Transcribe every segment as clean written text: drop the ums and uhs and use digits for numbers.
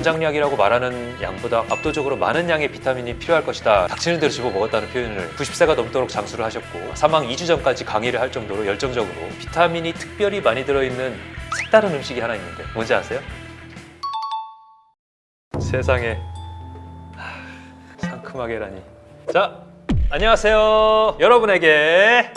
권장량이라고 말하는 양보다 압도적으로 많은 양의 비타민이 필요할 것이다. 닥치는 대로 집어 먹었다는 표현을 90세가 넘도록 장수를 하셨고 사망 2주 전까지 강의를 할 정도로 열정적으로 비타민이 특별히 많이 들어있는 색다른 음식이 하나 있는데 뭔지 아세요? 세상에 상큼하게라니. 자, 안녕하세요. 여러분에게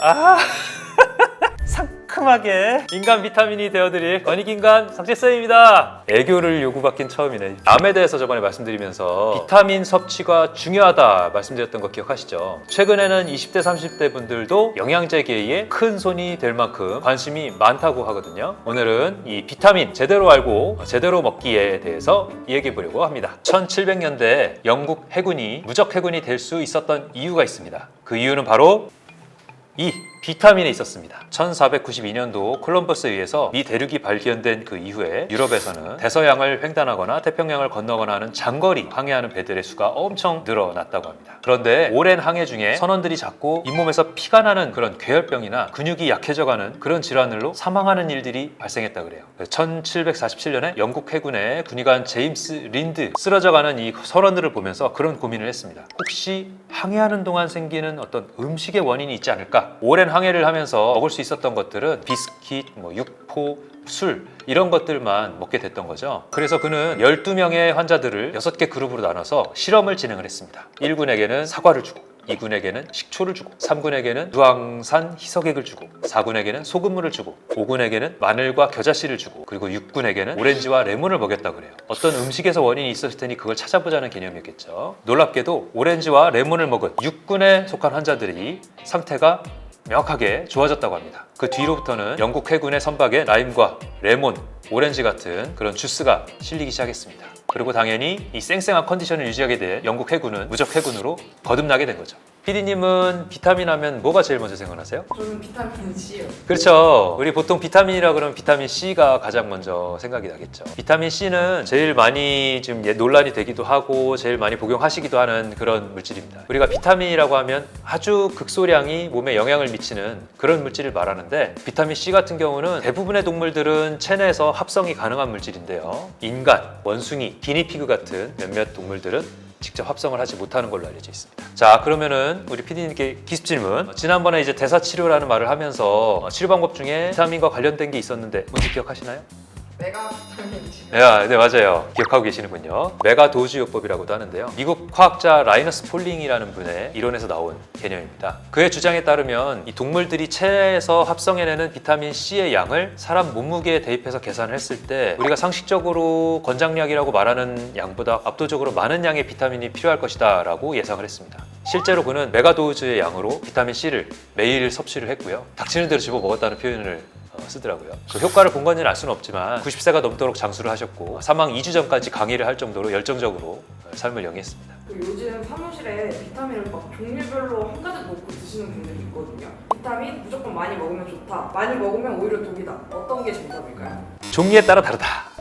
상큼하게 인간 비타민이 되어드릴 건익인간 상제쌤입니다. 애교를 요구받긴 처음이네. 암에 대해서 저번에 말씀드리면서 비타민 섭취가 중요하다 말씀드렸던 거 기억하시죠? 최근에는 20대 30대 분들도 영양제계에 큰 손이 될 만큼 관심이 많다고 하거든요. 오늘은 이 비타민 제대로 알고 제대로 먹기에 대해서 얘기해 보려고 합니다. 1700년대 영국 해군이 무적 해군이 될 수 있었던 이유가 있습니다. 그 이유는 바로 이 비타민에 있었습니다. 1492년도 콜럼버스에 의해서 이 대륙이 발견된 그 이후에 유럽에서는 대서양을 횡단하거나 태평양을 건너거나 하는 장거리 항해하는 배들의 수가 엄청 늘어났다고 합니다. 그런데 오랜 항해 중에 선원들이 자꾸 잇몸에서 피가 나는 그런 괴혈병이나 근육이 약해져가는 그런 질환으로 사망하는 일들이 발생했다 그래요. 1747년에 영국 해군의 군의관 제임스 린드 쓰러져가는 이 선원들을 보면서 그런 고민을 했습니다. 혹시 항해하는 동안 생기는 어떤 음식의 원인이 있지 않을까? 오랜 항해를 하면서 먹을 수 있었던 것들은 비스킷, 육포, 술 이런 것들만 먹게 됐던 거죠. 그래서 그는 12명의 환자들을 6개 그룹으로 나눠서 실험을 진행을 했습니다. 1군에게는 사과를 주고 2군에게는 식초를 주고 3군에게는 유황산 희석액을 주고 4군에게는 소금물을 주고 5군에게는 마늘과 겨자씨를 주고 그리고 6군에게는 오렌지와 레몬을 먹였다 그래요. 어떤 음식에서 원인이 있었을 테니 그걸 찾아보자는 개념이었겠죠. 놀랍게도 오렌지와 레몬을 먹은 6군에 속한 환자들이 상태가 명확하게 좋아졌다고 합니다. 그 뒤로부터는 영국 해군의 선박에 라임과 레몬, 오렌지 같은 그런 주스가 실리기 시작했습니다. 그리고 당연히 이 쌩쌩한 컨디션을 유지하게 된 영국 해군은 무적 해군으로 거듭나게 된 거죠. PD님은 비타민 하면 뭐가 제일 먼저 생각나세요? 저는 비타민 C요. 그렇죠. 우리 보통 비타민이라 그러면 비타민 C가 가장 먼저 생각이 나겠죠. 비타민 C는 제일 많이 지금 논란이 되기도 하고 제일 많이 복용하시기도 하는 그런 물질입니다. 우리가 비타민이라고 하면 아주 극소량이 몸에 영향을 미치는 그런 물질을 말하는데 비타민 C 같은 경우는 대부분의 동물들은 체내에서 합성이 가능한 물질인데요. 인간, 원숭이, 기니피그 같은 몇몇 동물들은 직접 합성을 하지 못하는 걸로 알려져 있습니다. 자, 그러면은 우리 PD님께 기습 질문. 지난번에 이제 대사 치료라는 말을 하면서 치료 방법 중에 비타민과 관련된 게 있었는데 뭔지 기억하시나요? 메가 비타민 C. 네, 맞아요. 기억하고 계시는군요. 메가도즈요법이라고도 하는데요. 미국 과학자 라이너스 폴링이라는 분의 이론에서 나온 개념입니다. 그의 주장에 따르면 이 동물들이 체내에서 합성해내는 비타민 C의 양을 사람 몸무게에 대입해서 계산을 했을 때 우리가 상식적으로 권장량이라고 말하는 양보다 압도적으로 많은 양의 비타민이 필요할 것이다 라고 예상을 했습니다. 실제로 그는 메가도즈의 양으로 비타민 C를 매일 섭취를 했고요. 닥치는 대로 집어 먹었다는 표현을 쓰더라고요. 그 효과를 본 건지는 알 수는 없지만 90세가 넘도록 장수를 하셨고 사망 2주 전까지 강의를 할 정도로 열정적으로 삶을 영위했습니다. 요즘 사무실에 비타민을 막 종류별로 한 가지 넣고 드시는 분들이 있거든요. 비타민 무조건 많이 먹으면 좋다. 많이 먹으면 오히려 독이다. 어떤 게 정답일까요? 종류에 따라 다르다.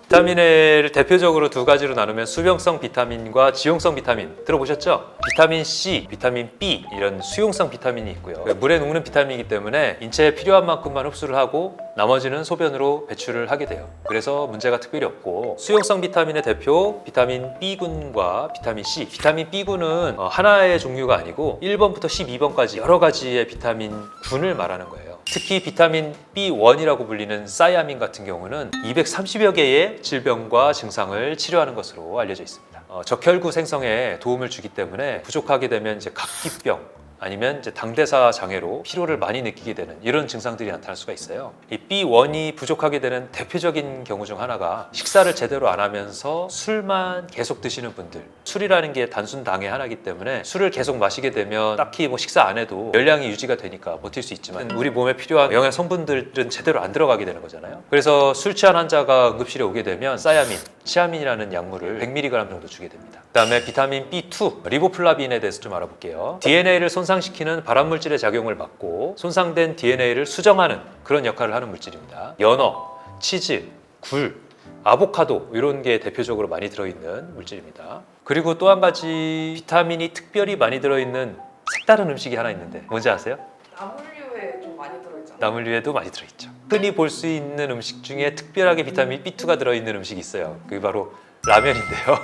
비타민을 대표적으로 두 가지로 나누면 수용성 비타민과 지용성 비타민 들어보셨죠? 비타민 C, 비타민 B 이런 수용성 비타민이 있고요. 물에 녹는 비타민이기 때문에 인체에 필요한 만큼만 흡수를 하고 나머지는 소변으로 배출을 하게 돼요. 그래서 문제가 특별히 없고 수용성 비타민의 대표 비타민 B군과 비타민 C. 비타민 B군은 하나의 종류가 아니고 1번부터 12번까지 여러 가지의 비타민 군을 말하는 거예요. 특히 비타민 B1이라고 불리는 사이아민 같은 경우는 230여 개의 질병과 증상을 치료하는 것으로 알려져 있습니다. 적혈구 생성에 도움을 주기 때문에 부족하게 되면 이제 각기병 아니면 이제 당대사 장애로 피로를 많이 느끼게 되는 이런 증상들이 나타날 수가 있어요. 이 B1이 부족하게 되는 대표적인 경우 중 하나가 식사를 제대로 안 하면서 술만 계속 드시는 분들. 술이라는 게 단순 당의 하나이기 때문에 술을 계속 마시게 되면 딱히 식사 안 해도 열량이 유지가 되니까 버틸 수 있지만 우리 몸에 필요한 영양 성분들은 제대로 안 들어가게 되는 거잖아요. 그래서 술 취한 환자가 응급실에 오게 되면 사야민, 치아민이라는 약물을 100mg 정도 주게 됩니다. 그다음에 비타민 B2, 리보플라빈에 대해서 좀 알아볼게요. DNA를 손상시키는 발암물질의 작용을 막고 손상된 DNA를 수정하는 그런 역할을 하는 물질입니다. 연어, 치즈, 굴, 아보카도 이런 게 대표적으로 많이 들어있는 물질입니다. 그리고 또 한 가지 비타민이 특별히 많이 들어있는 색다른 음식이 하나 있는데 뭔지 아세요? 나물류에 좀 많이 들어있잖아요. 나물류에도 많이 들어있죠. 흔히 볼 수 있는 음식 중에 특별하게 비타민 B2가 들어있는 음식이 있어요. 그게 바로 라면인데요.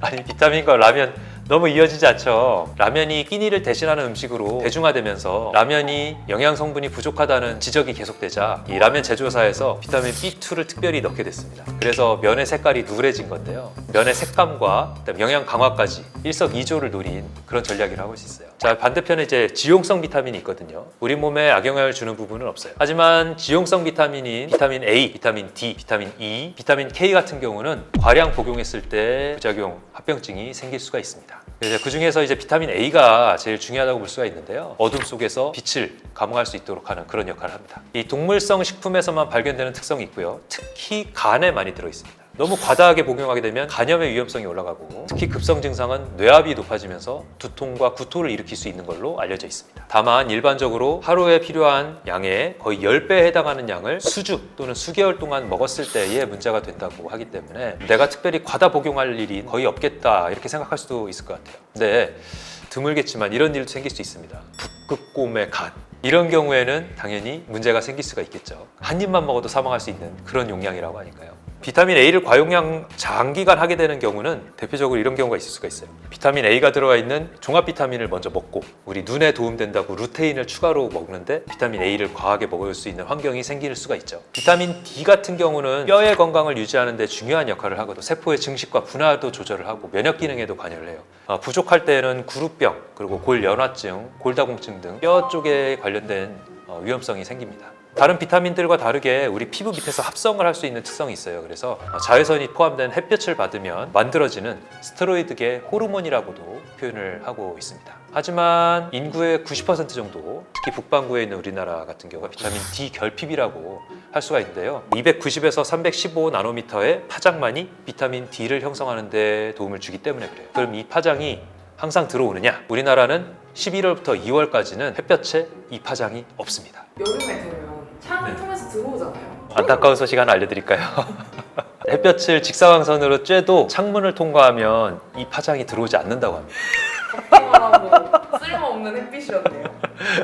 아니 비타민과 라면 너무 이어지지 않죠. 라면이 끼니를 대신하는 음식으로 대중화되면서 라면이 영양 성분이 부족하다는 지적이 계속되자 이 라면 제조사에서 비타민 B2를 특별히 넣게 됐습니다. 그래서 면의 색깔이 누래진 건데요. 면의 색감과 그다음에 영양 강화까지 일석이조를 노린 그런 전략이라고 할 수 있어요. 자, 반대편에 이제 지용성 비타민이 있거든요. 우리 몸에 악영향을 주는 부분은 없어요. 하지만 지용성 비타민인 비타민 A, 비타민 D, 비타민 E, 비타민 K 같은 경우는 과량 복용했을 때 부작용, 합병증이 생길 수가 있습니다. 그 중에서 이제 비타민 A가 제일 중요하다고 볼 수가 있는데요. 어둠 속에서 빛을 감응할 수 있도록 하는 그런 역할을 합니다. 이 동물성 식품에서만 발견되는 특성이 있고요. 특히 간에 많이 들어 있습니다. 너무 과다하게 복용하게 되면 간염의 위험성이 올라가고 특히 급성 증상은 뇌압이 높아지면서 두통과 구토를 일으킬 수 있는 걸로 알려져 있습니다. 다만 일반적으로 하루에 필요한 양의 거의 10배에 해당하는 양을 수주 또는 수개월 동안 먹었을 때에 문제가 된다고 하기 때문에 내가 특별히 과다 복용할 일이 거의 없겠다 이렇게 생각할 수도 있을 것 같아요. 근데 드물겠지만 이런 일도 생길 수 있습니다. 북극곰의 간. 이런 경우에는 당연히 문제가 생길 수가 있겠죠. 한 입만 먹어도 사망할 수 있는 그런 용량이라고 하니까요. 비타민 A를 과용량 장기간 하게 되는 경우는 대표적으로 이런 경우가 있을 수가 있어요. 비타민 A가 들어가 있는 종합 비타민을 먼저 먹고 우리 눈에 도움된다고 루테인을 추가로 먹는데 비타민 A를 과하게 먹을 수 있는 환경이 생길 수가 있죠. 비타민 D 같은 경우는 뼈의 건강을 유지하는 데 중요한 역할을 하고도 세포의 증식과 분화도 조절을 하고 면역 기능에도 관여를 해요. 부족할 때는 구루병, 그리고 골연화증, 골다공증 등 뼈 쪽에 관련된 위험성이 생깁니다. 다른 비타민들과 다르게 우리 피부 밑에서 합성을 할 수 있는 특성이 있어요. 그래서 자외선이 포함된 햇볕을 받으면 만들어지는 스테로이드계 호르몬이라고도 표현을 하고 있습니다. 하지만 인구의 90% 정도, 특히 북반구에 있는 우리나라 같은 경우가 비타민 D 결핍이라고 할 수가 있는데요. 290에서 315 나노미터의 파장만이 비타민 D를 형성하는 데 도움을 주기 때문에 그래요. 그럼 이 파장이 항상 들어오느냐? 우리나라는 11월부터 2월까지는 햇볕에 이 파장이 없습니다. 여름에 되면 창을 통해서 들어오잖아요. 안타까운 소식 하나 알려드릴까요? 햇볕을 직사광선으로 쬐도 창문을 통과하면 이 파장이 들어오지 않는다고 합니다. 덥기만 하고 쓸모없는 햇빛이었네요.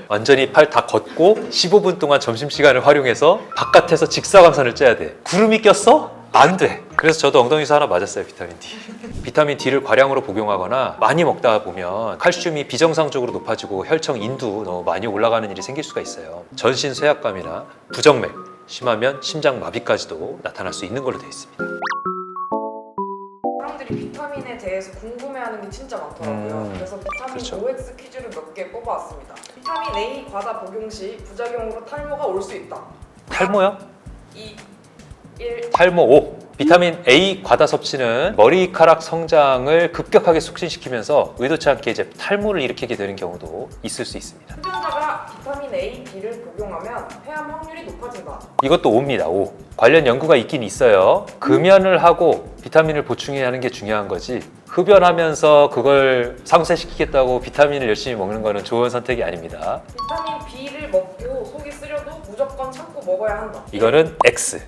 완전히 팔 다 걷고 15분 동안 점심시간을 활용해서 바깥에서 직사광선을 쬐야 돼. 구름이 꼈어? 안 돼. 그래서 저도 엉덩이에서 하나 맞았어요, 비타민 D. 비타민 D를 과량으로 복용하거나 많이 먹다 보면 칼슘이 비정상적으로 높아지고 혈청 인도 너무 많이 올라가는 일이 생길 수가 있어요. 전신 쇠약감이나 부정맥, 심하면 심장 마비까지도 나타날 수 있는 걸로 되어 있습니다. 사람들이 비타민에 대해서 궁금해하는 게 진짜 많더라고요. 그래서 비타민 그렇죠. OX 퀴즈를 몇 개 뽑아왔습니다. 비타민 A 과다 복용 시 부작용으로 탈모가 올 수 있다. 탈모요? 2, 1. 탈모 5. 비타민 A 과다 섭취는 머리카락 성장을 급격하게 촉진시키면서 의도치 않게 이제 탈모를 일으키게 되는 경우도 있을 수 있습니다. 흡연자가 비타민 A, B를 복용하면 폐암 확률이 높아진다. 이것도 5입니다. 5. 관련 연구가 있긴 있어요. 금연을 하고 비타민을 보충해야 하는 게 중요한 거지. 흡연하면서 그걸 상쇄시키겠다고 비타민을 열심히 먹는 거는 좋은 선택이 아닙니다. 비타민 B를 먹고 속이 쓰려도 무조건 참고 먹어야 한다. 이거는 X.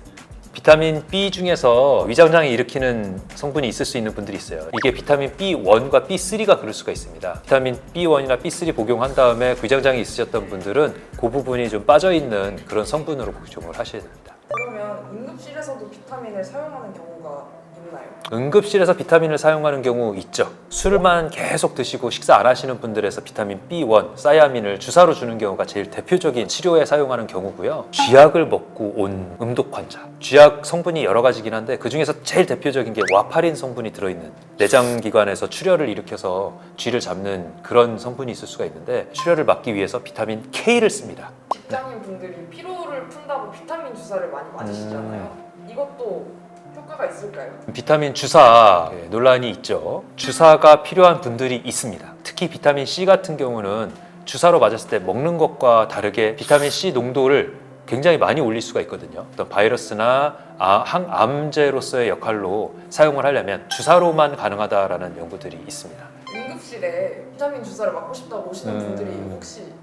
비타민 B 중에서 위장장애 일으키는 성분이 있을 수 있는 분들이 있어요. 이게 비타민 B1과 B3가 그럴 수가 있습니다. 비타민 B1이나 B3 복용한 다음에 위장장애 있으셨던 분들은 그 부분이 좀 빠져있는 그런 성분으로 복용을 하셔야 됩니다. 그러면 응급실에서도 비타민을 사용하는 경우가 있나요? 응급실에서 비타민을 사용하는 경우 있죠. 술만 계속 드시고 식사 안 하시는 분들에서 비타민 B1, 사이아민을 주사로 주는 경우가 제일 대표적인 치료에 사용하는 경우고요. 쥐약을 먹고 온 음독 환자. 쥐약 성분이 여러 가지긴 한데 그중에서 제일 대표적인 게 와파린 성분이 들어있는 내장기관에서 출혈을 일으켜서 쥐를 잡는 그런 성분이 있을 수가 있는데 출혈을 막기 위해서 비타민 K를 씁니다. 직장인 분들이 피로를 푼다고 비타민 주사를 많이 맞으시잖아요. 이것도 효과가 있을까요? 비타민 주사 논란이 있죠. 주사가 필요한 분들이 있습니다. 특히 비타민 C 같은 경우는 주사로 맞았을 때 먹는 것과 다르게 비타민 C 농도를 굉장히 많이 올릴 수가 있거든요. 어떤 바이러스나 항암제로서의 역할로 사용을 하려면 주사로만 가능하다라는 연구들이 있습니다. 응급실에 비타민 주사를 맞고 싶다고 오시는 분들이 혹시 있나요?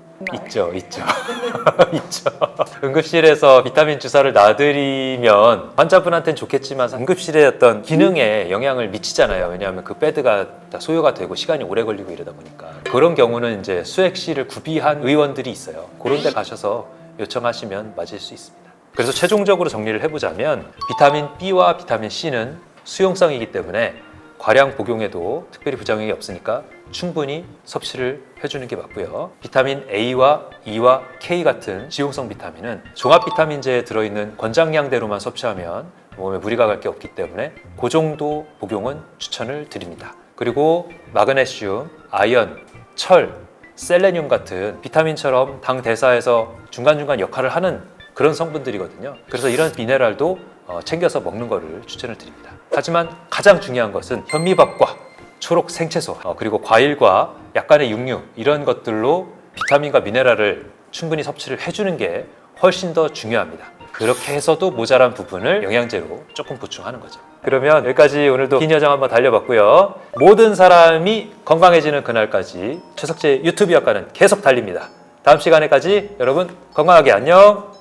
있죠. 있죠. 응급실에서 비타민 주사를 놔드리면 환자분한테는 좋겠지만 응급실의 어떤 기능에 영향을 미치잖아요. 왜냐하면 그 배드가 다 소요가 되고 시간이 오래 걸리고 이러다 보니까. 그런 경우는 이제 수액실을 구비한 의원들이 있어요. 그런 데 가셔서 요청하시면 맞을 수 있습니다. 그래서 최종적으로 정리를 해보자면 비타민 B와 비타민 C는 수용성이기 때문에 과량 복용해도 특별히 부작용이 없으니까 충분히 섭취를 해주는 게 맞고요. 비타민 A와 E와 K 같은 지용성 비타민은 종합 비타민제에 들어있는 권장량대로만 섭취하면 몸에 무리가 갈 게 없기 때문에 그 정도 복용은 추천을 드립니다. 그리고 마그네슘, 아연, 철, 셀레늄 같은 비타민처럼 당 대사에서 중간중간 역할을 하는 그런 성분들이거든요. 그래서 이런 미네랄도 챙겨서 먹는 거를 추천을 드립니다. 하지만 가장 중요한 것은 현미밥과 초록 생채소 그리고 과일과 약간의 육류 이런 것들로 비타민과 미네랄을 충분히 섭취를 해주는 게 훨씬 더 중요합니다. 그렇게 해서도 모자란 부분을 영양제로 조금 보충하는 거죠. 그러면 여기까지 오늘도 긴 여정 한번 달려봤고요. 모든 사람이 건강해지는 그날까지 최석재 유튜브 학과는 계속 달립니다. 다음 시간에까지 여러분 건강하게 안녕.